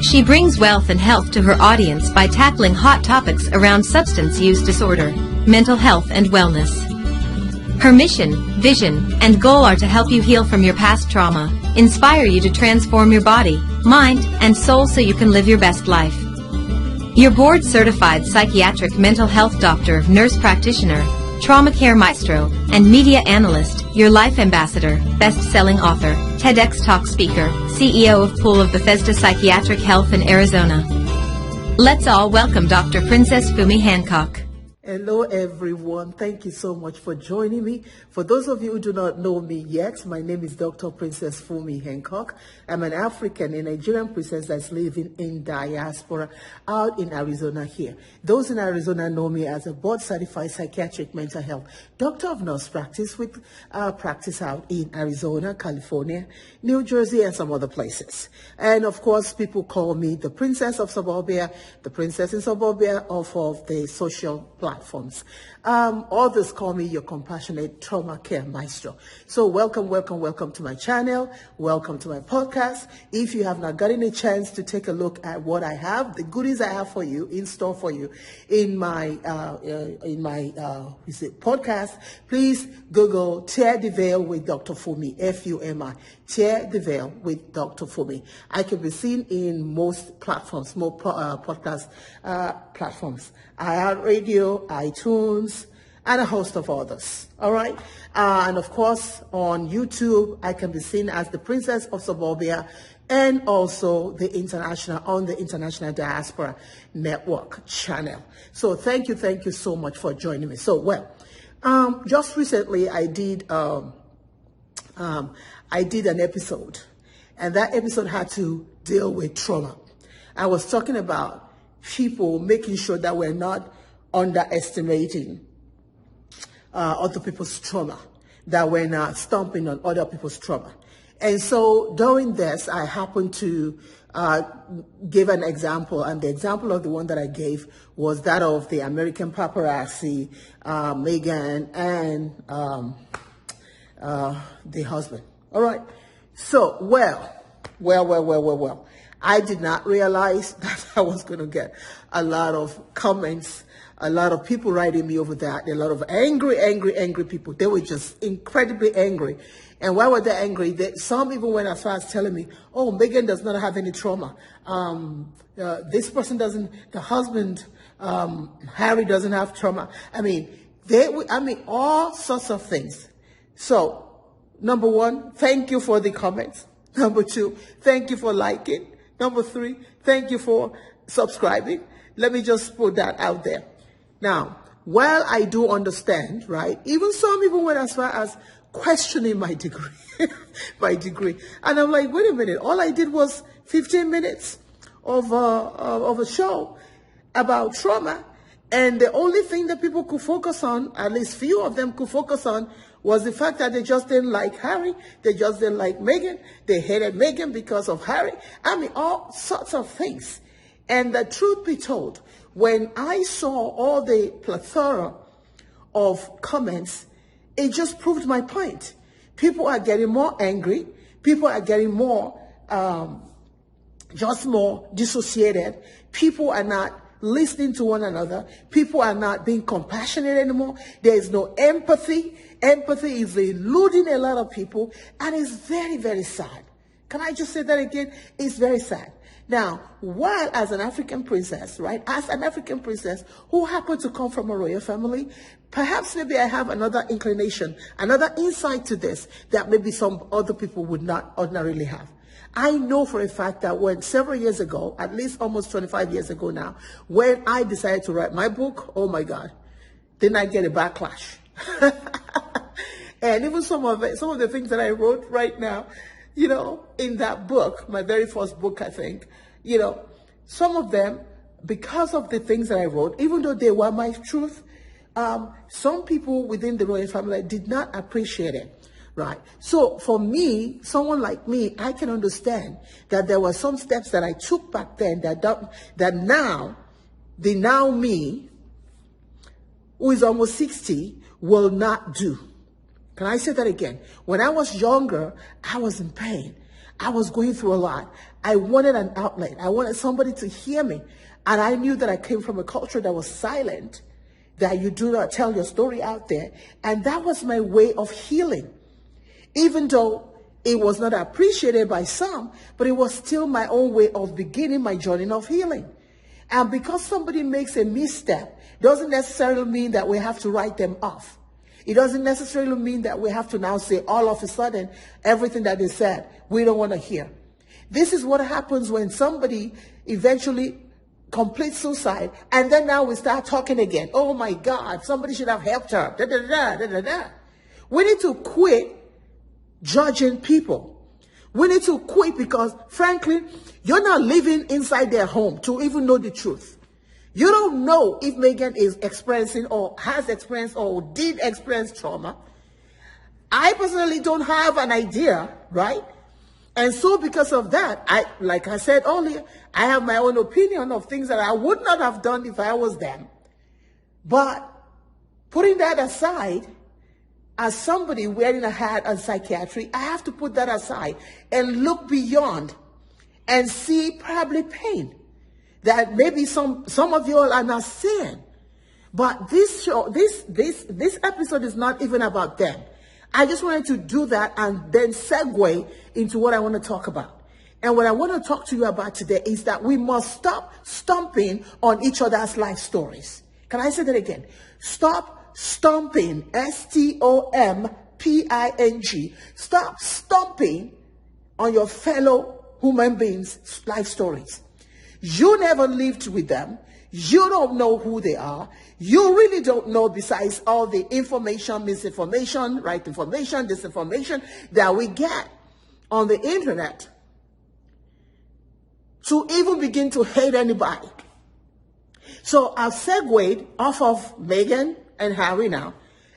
She brings wealth and health to her audience by tackling hot topics around substance use disorder, mental health and wellness. Her mission, vision, and goal are to help you heal from your past trauma, inspire you to transform your body, mind, and soul so you can live your best life. Your board-certified psychiatric mental health doctor, nurse practitioner, trauma care maestro, and media analyst, your life ambassador, best-selling author, TEDx talk speaker, CEO of Pool of Bethesda Psychiatric Health in Arizona. Let's all welcome Dr. Princess Fumi Hancock. Hello everyone, thank you so much for joining me. For those of you who do not know me yet, my name is Dr. Princess Fumi Hancock. I'm an African, a Nigerian princess that's living in Diaspora out in Arizona here. Those in Arizona know me as a board-certified psychiatric mental health doctor of nurse practice with practice out in Arizona, California, New Jersey, and some other places. And of course, people call me the Princess of Suburbia, the Princess in Suburbia off of the social platforms. Others call me your compassionate trauma care maestro. So welcome to my channel. Welcome to my podcast. If you have not gotten a chance to take a look at what I have, the goodies I have for you in store for you in my podcast, please Google Tear the Veil with Dr. Fumi, F-U-M-I. Tear the Veil with Dr. Fumi. I can be seen in most platforms, podcast platforms. iHeartRadio, iTunes, and a host of others. All right. And of course, on YouTube, I can be seen as the Princess of Suburbia and also the International Diaspora Network channel. So thank you so much for joining me. So, just recently I did an episode, and that episode had to deal with trauma. I was talking about people making sure that we're not underestimating other people's trauma, that we're not stomping on other people's trauma. And so during this, I happened to give an example, and the example of the one that I gave was that of the American paparazzi, Meghan, and the husband. All right. So, well. I did not realize that I was going to get a lot of comments, a lot of people writing me over that, a lot of angry people. They were just incredibly angry. And why were they angry? Some even went as far as telling me, oh, Meghan does not have any trauma. This person doesn't, the husband, Harry doesn't have trauma. I mean, all sorts of things. So, number one, thank you for the comments. Number two, thank you for liking. Number three, thank you for subscribing. Let me just put that out there. Now, while I do understand, right, some even went as far as questioning my degree, And I'm like, wait a minute, all I did was 15 minutes of a show about trauma. And the only thing that people could focus on, at least few of them could focus on, was the fact that they just didn't like Harry. They just didn't like Meghan. They hated Meghan because of Harry. I mean, all sorts of things. And the truth be told, when I saw all the plethora of comments, it just proved my point. People are getting more angry. People are getting more, just more dissociated. People are not listening to one another. People are not being compassionate anymore. There is no empathy. Empathy is eluding a lot of people, and it's very, very sad. Can I just say that again? It's very sad. Now, while as an African princess, right, as an African princess who happened to come from a royal family, perhaps maybe I have another inclination, another insight to this that maybe some other people would not ordinarily have. I know for a fact that when several years ago, at least almost 25 years ago now, when I decided to write my book, oh my God, didn't I get a backlash? And even some of the things that I wrote right now, in that book, my very first book, I think, some of them, because of the things that I wrote, even though they were my truth, some people within the royal family did not appreciate it. Right. So for me, someone like me, I can understand that there were some steps that I took back then that now, the now me, who is almost 60, will not do. Can I say that again? When I was younger, I was in pain. I was going through a lot. I wanted an outlet. I wanted somebody to hear me. And I knew that I came from a culture that was silent, that you do not tell your story out there. And that was my way of healing. Even though it was not appreciated by some, but it was still my own way of beginning my journey of healing. And because somebody makes a misstep, doesn't necessarily mean that we have to write them off. It doesn't necessarily mean that we have to now say all of a sudden, everything that they said, we don't want to hear. This is what happens when somebody eventually completes suicide, and then now we start talking again. Oh my God, somebody should have helped her. Da, da, da, da, da, da. We need to quit judging people. We need to quit because, frankly, you're not living inside their home to even know the truth. You don't know if Meghan is experiencing or has experienced or did experience trauma. I personally don't have an idea, right? And so because of that, like I said earlier, I have my own opinion of things that I would not have done if I was them. But putting that aside, as somebody wearing a hat on psychiatry, I have to put that aside and look beyond and see probably pain that maybe some of you all are not seeing. But this episode is not even about them. I just wanted to do that and then segue into what I want to talk about. And what I want to talk to you about today is that we must stop stomping on each other's life stories. Can I say that again? Stop stomping, S-T-O-M-P-I-N-G. Stop stomping on your fellow human beings' life stories. You never lived with them. You don't know who they are. You really don't know, besides all the information, misinformation, right information, disinformation that we get on the internet, to even begin to hate anybody. So I've segued off of Meghan and Harry now,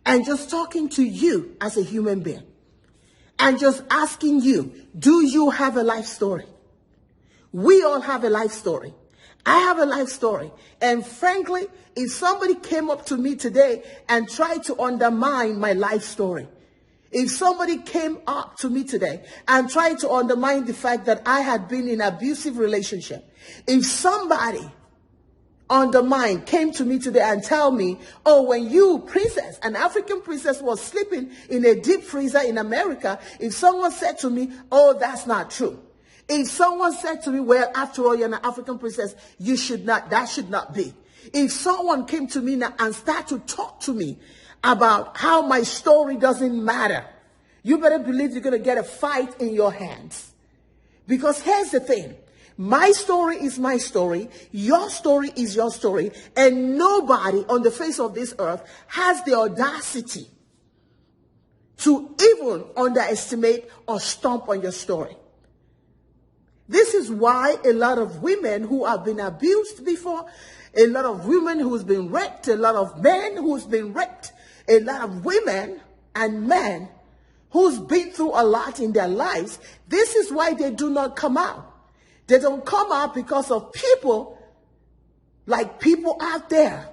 and just talking to you as a human being, and just asking you, do you have a life story? We all have a life story. I have a life story. And frankly, if somebody came up to me today and tried to undermine my life story, if somebody came up to me today and tried to undermine the fact that I had been in an abusive relationship, if somebody came to me today and tell me, oh, when you, princess, an African princess, was sleeping in a deep freezer in America, if someone said to me, oh, that's not true. If someone said to me, well, after all, you're an African princess, that should not be. If someone came to me now and started to talk to me about how my story doesn't matter, you better believe you're going to get a fight in your hands. Because here's the thing. My story is my story. Your story is your story. And nobody on the face of this earth has the audacity to even underestimate or stomp on your story. This is why a lot of women who have been abused before, a lot of women who's been raped, a lot of men who's been raped, a lot of women and men who's been through a lot in their lives, this is why they do not come out. They don't come out because of people out there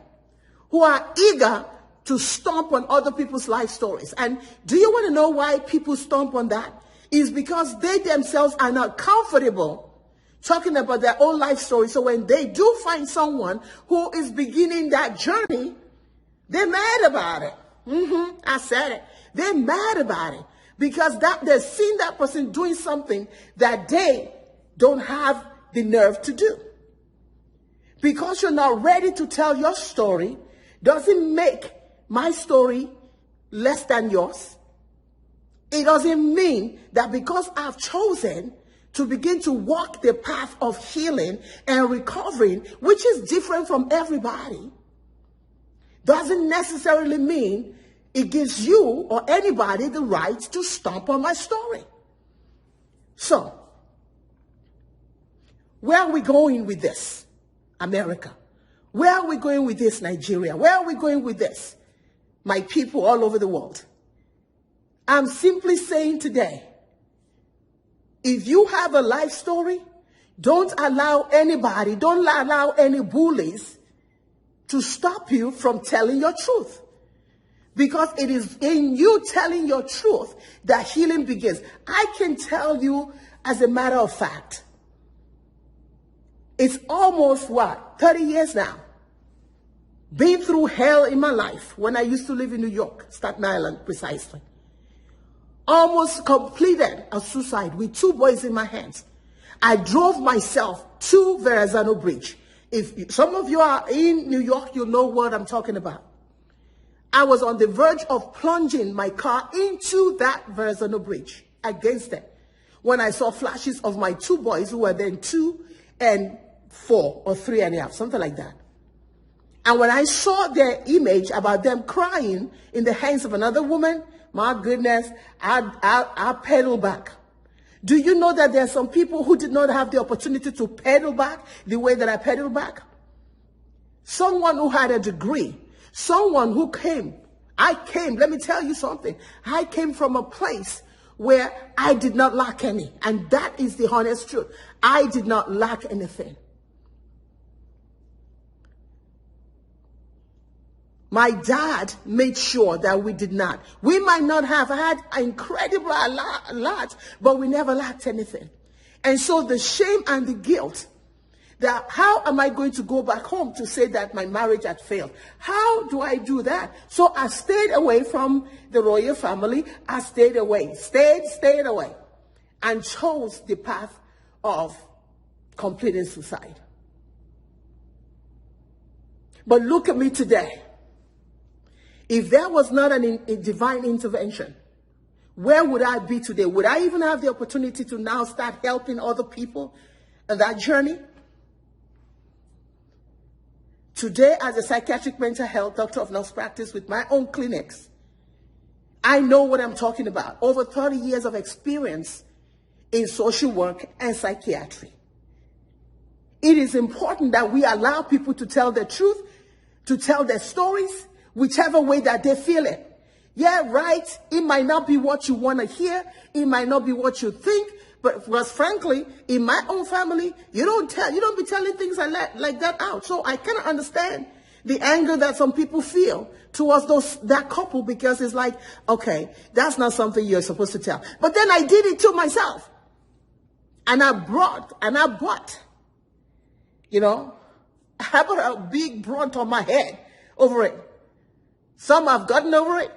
who are eager to stomp on other people's life stories. And do you want to know why people stomp on that? Is because they themselves are not comfortable talking about their own life story. So when they do find someone who is beginning that journey, they're mad about it. I said it. They're mad about it because they're seeing that person doing something that they don't have the nerve to do. Because you're not ready to tell your story doesn't make my story less than yours. It doesn't mean that because I've chosen to begin to walk the path of healing and recovering, which is different from everybody, doesn't necessarily mean it gives you or anybody the right to stomp on my story. So, where are we going with this, America? Where are we going with this, Nigeria? Where are we going with this, my people all over the world? I'm simply saying today, if you have a life story, don't allow any bullies to stop you from telling your truth. Because it is in you telling your truth that healing begins. I can tell you as a matter of fact, it's almost, 30 years now. Been through hell in my life when I used to live in New York, Staten Island precisely. Almost completed a suicide with 2 boys in my hands. I drove myself to Verrazano Bridge. If some of you are in New York, you know what I'm talking about. I was on the verge of plunging my car into that Verrazano Bridge against it when I saw flashes of my 2 boys who were then 2 and 4 or 3 and a half, something like that. And when I saw their image about them crying in the hands of another woman, my goodness, I pedaled back. Do you know that there are some people who did not have the opportunity to pedal back the way that I pedaled back? Someone who had a degree, someone who let me tell you something. I came from a place where I did not lack any. And that is the honest truth. I did not lack anything. My dad made sure that we did not. We might not have had incredible a lot, but we never lacked anything. And so the shame and the guilt that how am I going to go back home to say that my marriage had failed? How do I do that? So I stayed away from the royal family. I stayed away, stayed away, and chose the path of completing suicide. But look at me today. If there was not a divine intervention, where would I be today? Would I even have the opportunity to now start helping other people on that journey? Today, as a psychiatric mental health doctor of nurse practice with my own clinics, I know what I'm talking about. Over 30 years of experience in social work and psychiatry. It is important that we allow people to tell the truth, to tell their stories, whichever way that they feel it. Yeah, right. It might not be what you want to hear. It might not be what you think. But because frankly, in my own family, you don't be telling things like that out. So I cannot understand the anger that some people feel towards that couple, because it's like, okay, that's not something you're supposed to tell. But then I did it to myself. And I bought, I put a big brunt on my head over it. Some have gotten over it.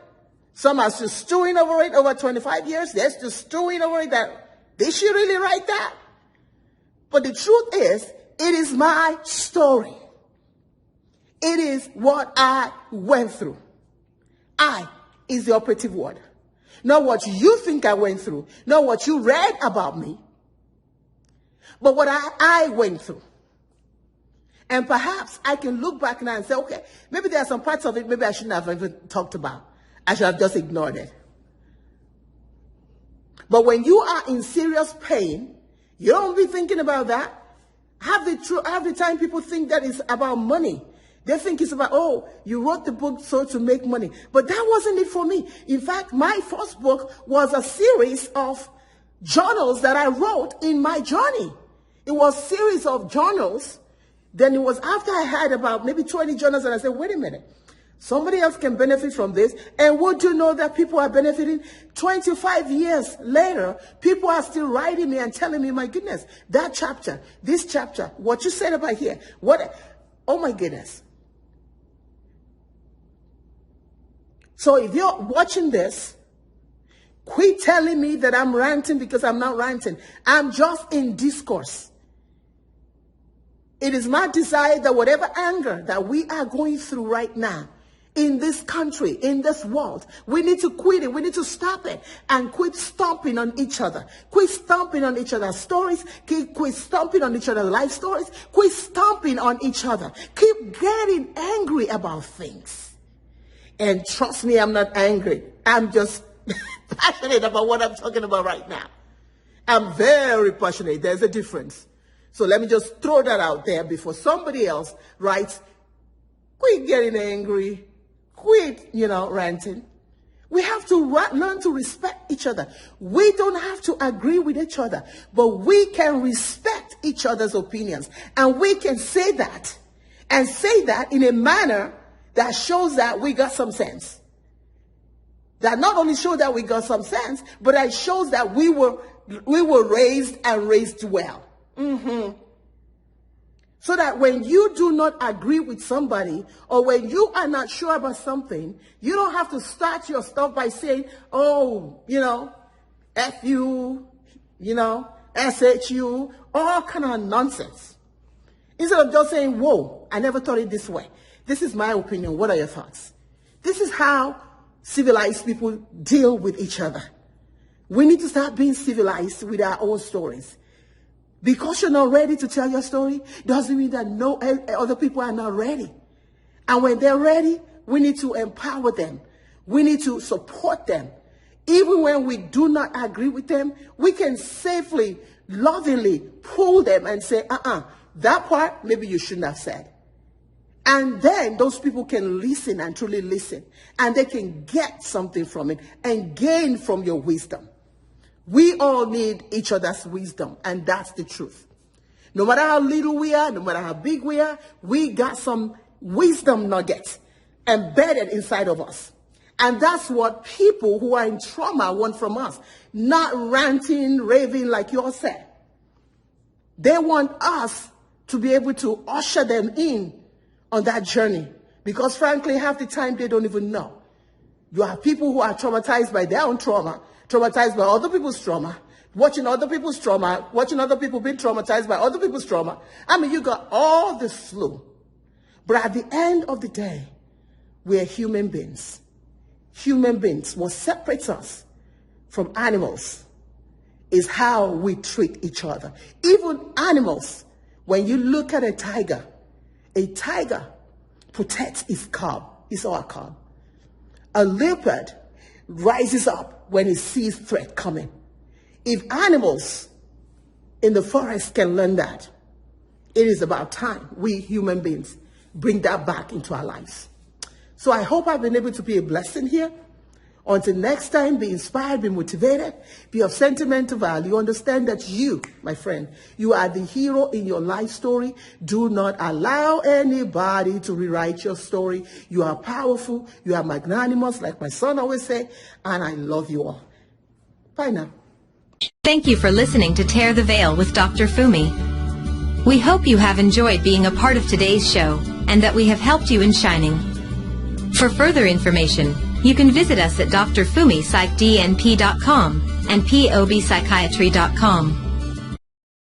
Some are still stewing over it over 25 years. They're still stewing over it that, did she really write that? But the truth is, it is my story. It is what I went through. I is the operative word. Not what you think I went through. Not what you read about me. But what I went through. And perhaps I can look back now and say, okay, maybe there are some parts of it maybe I shouldn't have even talked about. I should have just ignored it. But when you are in serious pain, you don't be thinking about that. Half the time people think that it's about money. They think it's about, oh, you wrote the book so to make money. But that wasn't it for me. In fact, my first book was a series of journals that I wrote in my journey. It was a series of journals. Then it was after I had about maybe 20 journals and I said, wait a minute, somebody else can benefit from this. And would you know that people are benefiting? 25 years later, people are still writing me and telling me, my goodness, that chapter, this chapter, what you said about here, oh my goodness. So if you're watching this, quit telling me that I'm ranting, because I'm not ranting. I'm just in discourse. It is my desire that whatever anger that we are going through right now in this country, in this world, we need to quit it. We need to stop it and quit stomping on each other. Quit stomping on each other's stories. Quit stomping on each other's life stories. Quit stomping on each other. Keep getting angry about things. And trust me, I'm not angry. I'm just passionate about what I'm talking about right now. I'm very passionate. There's a difference. So let me just throw that out there before somebody else writes, quit getting angry, quit, ranting. We have to learn to respect each other. We don't have to agree with each other, but we can respect each other's opinions. And we can say that, and say that in a manner that shows that we got some sense. That not only shows that we got some sense, but that shows that we were We were raised and raised well. So that when you do not agree with somebody, or when you are not sure about something, you don't have to start your stuff by saying, oh, F you, SHU, all kind of nonsense. Instead of just saying, whoa, I never thought it this way. This is my opinion. What are your thoughts? This is how civilized people deal with each other. We need to start being civilized with our own stories. Because you're not ready to tell your story doesn't mean that no other people are not ready. And when they're ready, we need to empower them. We need to support them. Even when we do not agree with them, we can safely, lovingly pull them and say, that part maybe you shouldn't have said. And then those people can listen and truly listen. And they can get something from it and gain from your wisdom. We all need each other's wisdom, and that's the truth. No matter how little we are, no matter how big we are, we got some wisdom nuggets embedded inside of us. And that's what people who are in trauma want from us. Not ranting, raving like you all said. They want us to be able to usher them in on that journey. Because frankly, half the time they don't even know. You have people who are traumatized by their own trauma, traumatized by other people's trauma, watching other people's trauma, watching other people being traumatized by other people's trauma. I mean, you got all this slew. But at the end of the day, we're human beings. Human beings. What separates us from animals is how we treat each other. Even animals, when you look at a tiger protects its cub, its our cub. A leopard rises up when it sees threat coming. If animals in the forest can learn that, it is about time we human beings bring that back into our lives. So I hope I've been able to be a blessing here. Until next time, be inspired, be motivated, be of sentimental value. Understand that you, my friend, you are the hero in your life story. Do not allow anybody to rewrite your story. You are powerful. You are magnanimous, like my son always say, and I love you all. Bye now. Thank you for listening to Tear the Veil with Dr. Fumi. We hope you have enjoyed being a part of today's show and that we have helped you in shining. For further information, you can visit us at drfumiPsychdnp.com and pobpsychiatry.com.